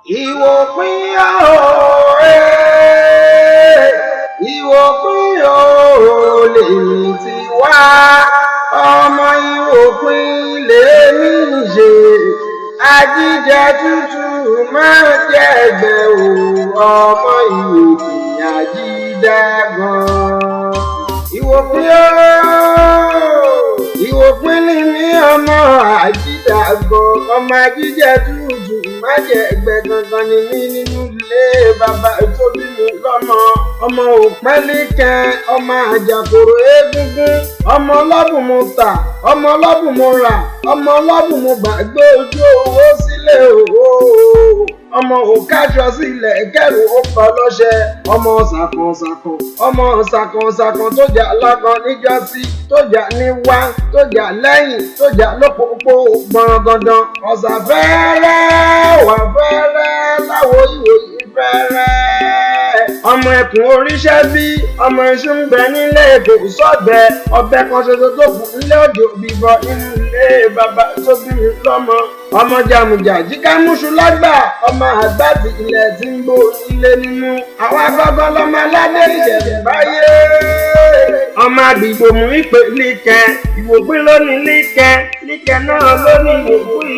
Ìwòpin ooo, ìwòpin ooo lèmi ti wá, ọmọ ìwòpin lèmi ṣe, ajíjẹ tútù máa jẹ̀gbẹ́ o, ọmọ ìwòpin ajídẹ́gan. Ìwòpin ooo, ìwòpin ni mí ọmọ ajídẹ́gan, ọmọ ajíjẹ tútù májẹ̀gbẹ́ gangan ni mí nínú ilé bàbá tó bí mi lọ́mọ. Ọmọ òpẹ́líkẹ́, ọmọ àjàkòrò egungun, ọmọ ọlọ́bùn mo tà, ọmọ ọlọ́bùn mo rà, ọmọ ọlọ́bùn mo gbàgbé ojú owó sílé òwò. Ọmọ òkájọ sílẹ̀ kẹrù ó pa lọ́ṣẹ, ọmọ ṣàkànṣàkàn, ọmọ ṣàkànṣàkàn tó jà lágan níjọ́sí, tó jà níwá, tó jà lẹ́yìn, tó jà lópòpó gbọ̀ngandan. Ọ̀sà fẹ́rẹ́ wà fẹ́rẹ́ láwo ìwòyí fẹ́rẹ́. Ọmọ ẹkùn oríṣẹ́ bí, ọmọ iṣu ń bẹ nílé èkó sọ́bẹ̀, ọbẹ̀ kan ṣoṣo tó kù nílé òde òbí bọ nínú ilé bàbá tó bí mi lọ́mọ. Ọmọ jàmùjà jíká múṣu lágbà, ọmọ àgbàdì ilẹ̀ tí ń gbó ilé nínú. Àwọn agbọ́gbọ́n lọ́mọ aládé ìṣẹ̀lẹ̀ báyé. Ọmọ àgbìgbò mú ìpè líkẹ, ìwòpin lónìí líkẹ, líkẹ náà lónìí ìwòpin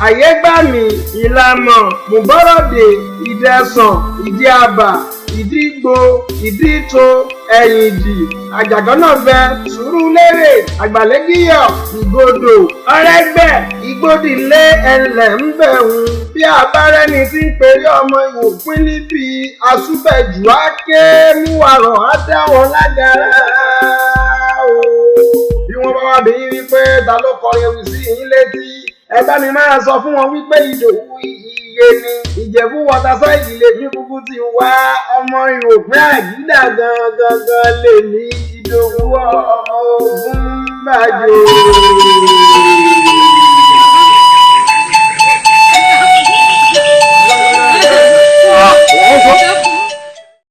àyè gbà mí ìlàmọ̀ mùbọ́rọ̀dé ìdẹ̀sàn ìdí àbà ìdígbò ìdíto ẹ̀yìn ìdì àjàgọ́nàfẹ́ Sùúrùlérè àgbàlẹ́gíyọ̀ ìgbodò ọ̀rẹ́gbẹ́ ìgbòdìlé ẹ̀lẹ̀ ń bẹ̀rù bí abárẹ́ni tí ń pèrè ọmọ ìwòpin níbi àsúbẹ̀jù áké múwàrọ̀ á dáwọn lágara bí wọ́n bá wá bí wípé ta ló kọrin ewì sí yín létí ẹ bá mi máa sọ fún wọn wípé Ìdòwú iye ni Ìjẹ̀bú wọtasáìdì lè fi kúkú ti wá ọmọ ìwòpin àjídà gangan lè ní Ìdòwú ọmọ Ògúnbàjò.